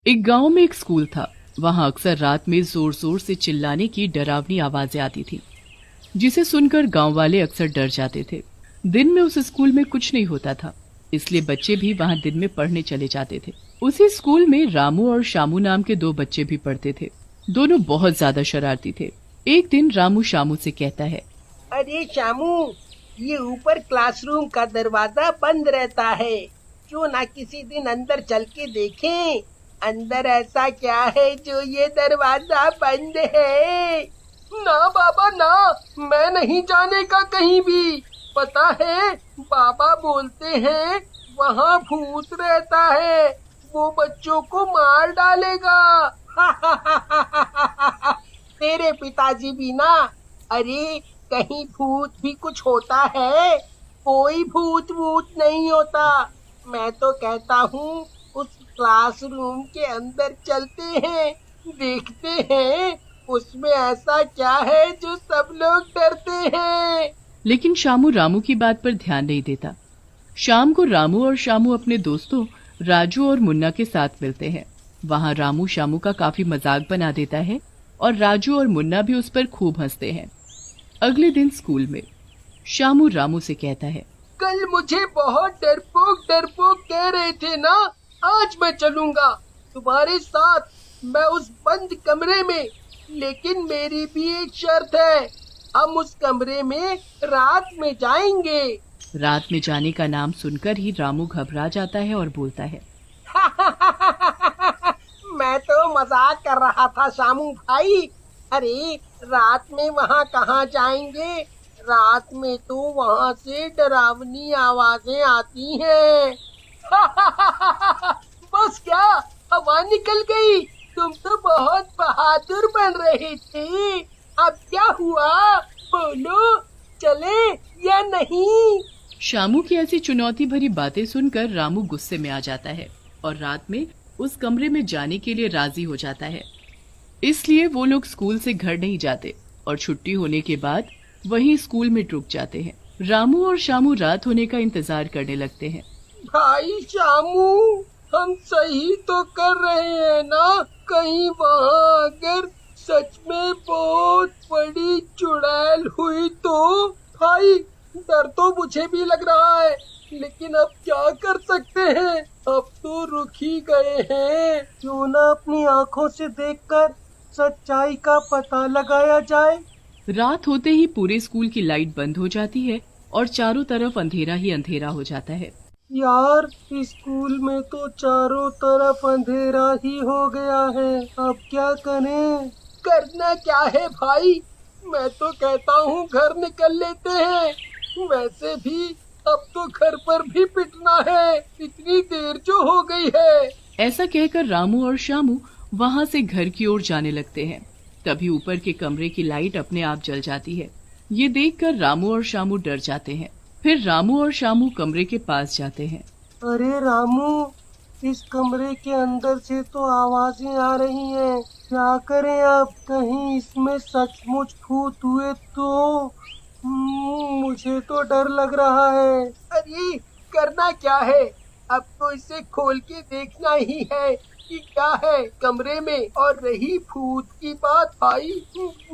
एक गांव में एक स्कूल था। वहां अक्सर रात में जोर जोर से चिल्लाने की डरावनी आवाजें आती थी, जिसे सुनकर गांव वाले अक्सर डर जाते थे। दिन में उस स्कूल में कुछ नहीं होता था, इसलिए बच्चे भी वहां दिन में पढ़ने चले जाते थे। उसी स्कूल में रामू और शामू नाम के 2 बच्चे भी पढ़ते थे। दोनों बहुत ज्यादा शरारती थे। एक दिन रामू शामू से कहता है, अरे शामू, ये ऊपर क्लासरूम का दरवाजा बंद रहता है, क्यों ना किसी दिन अंदर चल के देखें, अंदर ऐसा क्या है जो ये दरवाजा बंद है। ना बाबा ना, मैं नहीं जाने का कहीं भी। पता है, बाबा बोलते हैं वहाँ भूत रहता है, वो बच्चों को मार डालेगा। तेरे पिताजी भी ना। अरे कहीं भूत भी कुछ होता है? कोई भूत वूत नहीं होता। मैं तो कहता हूँ उस क्लासरूम के अंदर चलते हैं, देखते हैं उसमें ऐसा क्या है जो सब लोग डरते हैं। लेकिन शामू रामू की बात पर ध्यान नहीं देता। शाम को रामू और शामू अपने दोस्तों राजू और मुन्ना के साथ मिलते हैं। वहाँ रामू शामू का काफी मजाक बना देता है और राजू और मुन्ना भी उस पर खूब हंसते हैं। अगले दिन स्कूल में शामू रामू से कहता है, कल मुझे बहुत डरपोक डरपोक कह रहे थे ना, आज मैं चलूंगा तुम्हारे साथ, मैं उस बंद कमरे में। लेकिन मेरी भी एक शर्त है, हम उस कमरे में रात में जाएंगे। रात में जाने का नाम सुनकर ही रामू घबरा जाता है और बोलता है, मैं तो मजाक कर रहा था शामू भाई। अरे रात में वहाँ कहाँ जाएंगे, रात में तो वहाँ से डरावनी आवाजें आती हैं। बस क्या, हवा निकल गई। तुम तो बहुत बहादुर बन रहे थे, अब क्या हुआ, बोलो, चले या नहीं। शामू की ऐसी चुनौती भरी बातें सुनकर रामू गुस्से में आ जाता है और रात में उस कमरे में जाने के लिए राजी हो जाता है। इसलिए वो लोग स्कूल से घर नहीं जाते और छुट्टी होने के बाद वहीं स्कूल में रुक जाते हैं। रामू और शामू रात होने का इंतजार करने लगते हैं। भाई शामू, हम सही तो कर रहे हैं ना? कहीं वहाँ अगर सच में बहुत बड़ी चुड़ैल हुई तो? भाई डर तो मुझे भी लग रहा है, लेकिन अब क्या कर सकते हैं, अब तो रुक ही गए हैं। क्यों ना अपनी आंखों से देखकर सच्चाई का पता लगाया जाए। रात होते ही पूरे स्कूल की लाइट बंद हो जाती है और चारों तरफ अंधेरा ही अंधेरा हो जाता है। यार, स्कूल में तो चारों तरफ अंधेरा ही हो गया है, अब क्या करें? करना क्या है भाई, मैं तो कहता हूँ घर निकल लेते हैं। वैसे भी अब तो घर पर भी पिटना है, इतनी देर जो हो गई है। ऐसा कहकर रामू और शामू वहाँ से घर की ओर जाने लगते हैं। तभी ऊपर के कमरे की लाइट अपने आप जल जाती है। ये देखकर रामू और शामू डर जाते हैं। फिर रामू और शामू कमरे के पास जाते हैं। अरे रामू, इस कमरे के अंदर से तो आवाजें आ रही हैं, क्या करें अब? कहीं इसमें सचमुच भूत हुए तो? मुझे तो डर लग रहा है। अरे करना क्या है, अब तो इसे खोल के देखना ही है कि क्या है कमरे में। और रही भूत की बात भाई,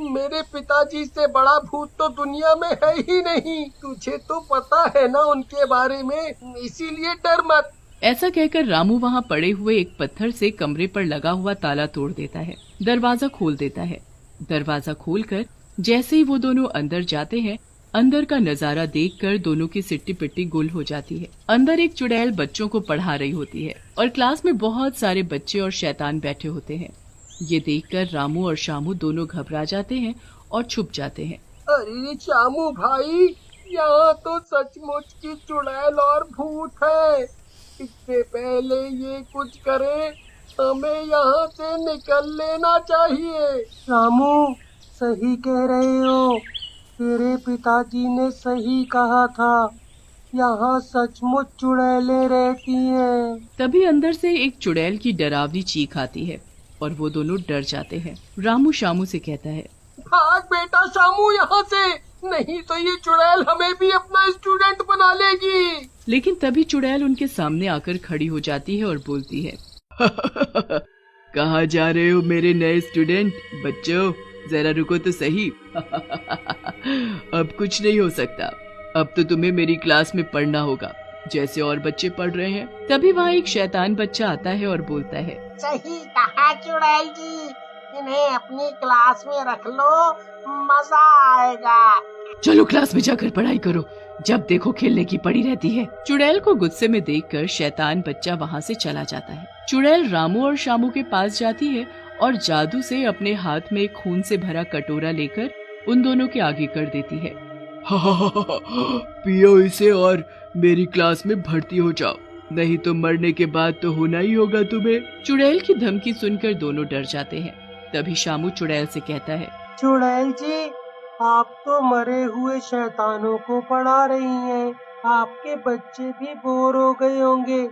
मेरे पिताजी से बड़ा भूत तो दुनिया में है ही नहीं। तुझे तो पता है ना उनके बारे में, इसीलिए डर मत। ऐसा कहकर रामू वहाँ पड़े हुए एक पत्थर से कमरे पर लगा हुआ ताला तोड़ देता है, दरवाजा खोल देता है। दरवाजा खोलकर जैसे ही वो दोनों अंदर जाते हैं, अंदर का नजारा देखकर दोनों की सिट्टी पिट्टी गुल हो जाती है। अंदर एक चुड़ैल बच्चों को पढ़ा रही होती है और क्लास में बहुत सारे बच्चे और शैतान बैठे होते हैं। ये देखकर रामू और शामू दोनों घबरा जाते हैं और छुप जाते हैं। अरे शामू भाई, यहाँ तो सचमुच की चुड़ैल और भूत है। इससे पहले ये कुछ करे, हमें यहाँ से निकल लेना चाहिए। रामू, सही कह रहे हो, तेरे पिताजी ने सही कहा था, यहाँ सचमुच चुड़ैलें रहती हैं। तभी अंदर से एक चुड़ैल की डरावनी चीख आती है और वो दोनों डर जाते हैं। रामू शामू से कहता है, भाग बेटा शामू यहाँ से, नहीं तो ये चुड़ैल हमें भी अपना स्टूडेंट बना लेगी। लेकिन तभी चुड़ैल उनके सामने आकर खड़ी हो जाती है और बोलती है, कहाँ जा रहे हो मेरे नए स्टूडेंट? बच्चों जरा रुको तो सही। अब कुछ नहीं हो सकता, अब तो तुम्हें मेरी क्लास में पढ़ना होगा जैसे और बच्चे पढ़ रहे हैं। तभी वहाँ एक शैतान बच्चा आता है और बोलता है, सही कहा चुड़ैल जी, इन्हें अपनी क्लास में रख लो, मजा आएगा। चलो क्लास में जाकर पढ़ाई करो, जब देखो खेलने की पड़ी रहती है। चुड़ैल को गुस्से में देखकर शैतान बच्चा वहाँ से चला जाता है। चुड़ैल रामू और शामू के पास जाती है और जादू से अपने हाथ में एक खून से भरा कटोरा लेकर उन दोनों के आगे कर देती है। पियो इसे और मेरी क्लास में भर्ती हो जाओ, नहीं तो मरने के बाद तो होना ही होगा तुम्हें। चुड़ैल की धमकी सुनकर दोनों डर जाते हैं। तभी शामू चुड़ैल से कहता है, चुड़ैल जी, आप तो मरे हुए शैतानों को पढ़ा रही हैं, आपके बच्चे भी बोर हो गए होंगे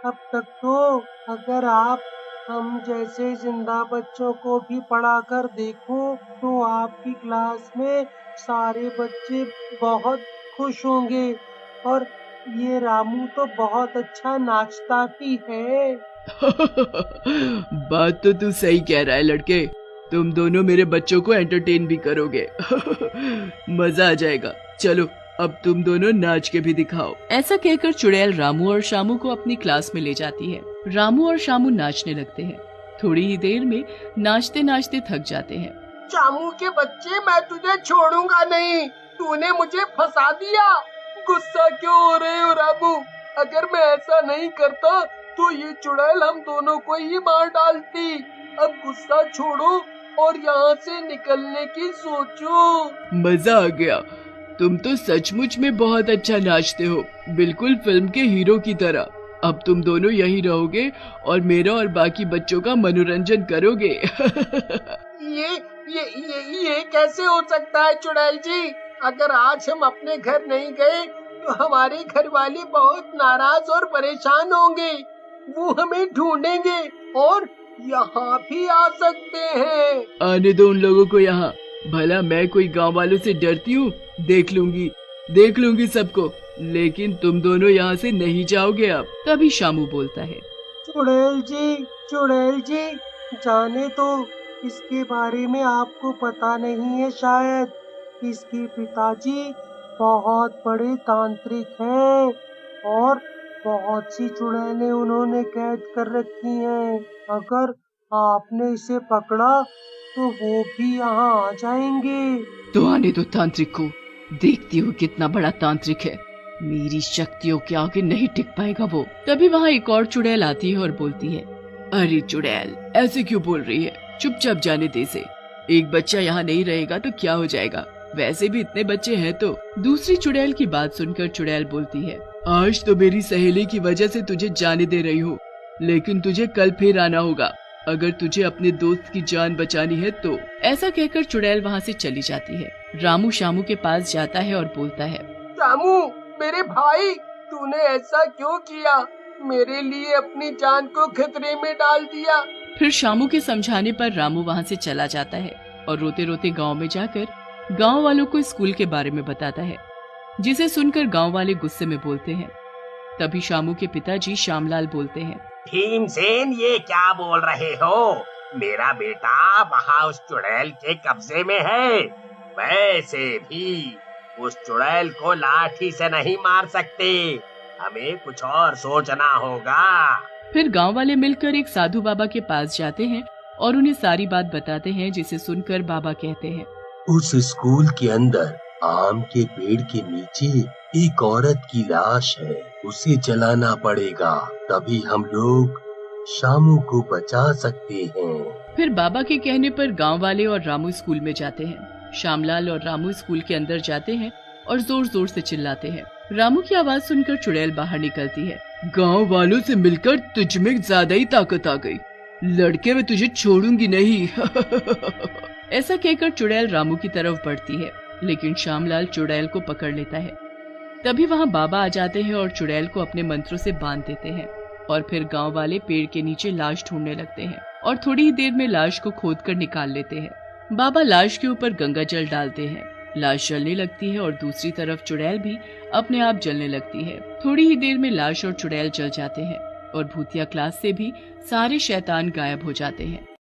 अब तक तो। अगर आप हम जैसे जिंदा बच्चों को भी पढ़ाकर देखो तो आपकी क्लास में सारे बच्चे बहुत खुश होंगे, और ये रामू तो बहुत अच्छा नाचता भी है। बात तो तू सही कह रहा है लड़के, तुम दोनों मेरे बच्चों को एंटरटेन भी करोगे। मजा आ जाएगा, चलो अब तुम दोनों नाच के भी दिखाओ। ऐसा कहकर चुड़ैल रामू और शामू को अपनी क्लास में ले जाती है। रामू और शामू नाचने लगते हैं। थोड़ी ही देर में नाचते नाचते थक जाते हैं। शामू के बच्चे, मैं तुझे छोड़ूंगा नहीं, तूने मुझे फंसा दिया। गुस्सा क्यों हो रहे हो रामू? अगर मैं ऐसा नहीं करता तो ये चुड़ैल हम दोनों को ही मार डालती। अब गुस्सा छोड़ो और यहाँ से निकलने की सोचो। मजा आ गया, तुम तो सचमुच में बहुत अच्छा नाचते हो, बिल्कुल फिल्म के हीरो की तरह। अब तुम दोनों यहीं रहोगे और मेरा और बाकी बच्चों का मनोरंजन करोगे। ये कैसे हो सकता है चुड़ैल जी? अगर आज हम अपने घर नहीं गए तो हमारे घर वाले बहुत नाराज और परेशान होंगे। वो हमें ढूंढेंगे और यहाँ भी आ सकते हैं। आने दो उन लोगों को यहाँ, भला मैं कोई गांव वालों से डरती हूँ? देख लूंगी सबको, लेकिन तुम दोनों यहाँ से नहीं जाओगे अब। तभी शामू बोलता है, चुड़ैल जी, जाने तो इसके बारे में आपको पता नहीं है शायद। इसके पिताजी बहुत बड़े तांत्रिक हैं और बहुत सी चुड़ैलें उन्होंने कैद कर रखी हैं। अगर आपने इसे पकड़ा तो वो भी यहाँ आ जाएंगे। तो आने दो तांत्रिक को, देखती हूँ कितना बड़ा तांत्रिक है, मेरी शक्तियों के आगे नहीं टिक पाएगा वो। तभी वहाँ एक और चुड़ैल आती है और बोलती है, अरे चुड़ैल, ऐसे क्यों बोल रही है? चुपचाप जाने दे से, एक बच्चा यहाँ नहीं रहेगा तो क्या हो जाएगा, वैसे भी इतने बच्चे हैं तो। दूसरी चुड़ैल की बात सुनकर चुड़ैल बोलती है, आज तो मेरी सहेली की वजह से तुझे जाने दे रही हूँ, लेकिन तुझे कल फिर आना होगा अगर तुझे अपने दोस्त की जान बचानी है तो। ऐसा कहकर चुड़ैल वहाँ से चली जाती है। रामू शामू के पास जाता है और बोलता है, शामू मेरे भाई, तूने ऐसा क्यों किया? मेरे लिए अपनी जान को खतरे में डाल दिया। फिर शामू के समझाने पर रामू वहाँ से चला जाता है और रोते रोते गांव में जाकर गांव वालों को स्कूल के बारे में बताता है, जिसे सुनकर गांव वाले गुस्से में बोलते हैं। तभी शामू के पिताजी श्यामलाल बोलते हैं, भीमसेन, ये क्या बोल रहे हो? मेरा बेटा वहाँ उस चुड़ैल के कब्जे में है। वैसे भी उस चुड़ैल को लाठी से नहीं मार सकते, हमें कुछ और सोचना होगा। फिर गांव वाले मिलकर एक साधु बाबा के पास जाते हैं और उन्हें सारी बात बताते हैं, जिसे सुनकर बाबा कहते हैं, उस स्कूल के अंदर आम के पेड़ के नीचे एक औरत की लाश है, उसे जलाना पड़ेगा, तभी हम लोग शामू को बचा सकते हैं। फिर बाबा के कहने पर गांव वाले और रामू स्कूल में जाते हैं। श्यामलाल और रामू स्कूल के अंदर जाते हैं और जोर जोर से चिल्लाते हैं। रामू की आवाज सुनकर चुड़ैल बाहर निकलती है। गांव वालों से मिलकर तुझ में ज्यादा ही ताकत आ गई, लड़के मैं तुझे छोड़ूंगी नहीं। ऐसा कहकर चुड़ैल रामू की तरफ बढ़ती है, लेकिन श्यामलाल चुड़ैल को पकड़ लेता है। तभी वहाँ बाबा आ जाते हैं और चुड़ैल को अपने मंत्रों से बांध देते हैं और फिर गांव वाले पेड़ के नीचे लाश ढूंढने लगते हैं और थोड़ी ही देर में लाश को खोदकर निकाल लेते हैं। बाबा लाश के ऊपर गंगा जल डालते हैं, लाश जलने लगती है और दूसरी तरफ चुड़ैल भी अपने आप जलने लगती है। थोड़ी ही देर में लाश और चुड़ैल जल जाते हैं। और भूतिया क्लास से भी सारे शैतान गायब हो जाते हैं।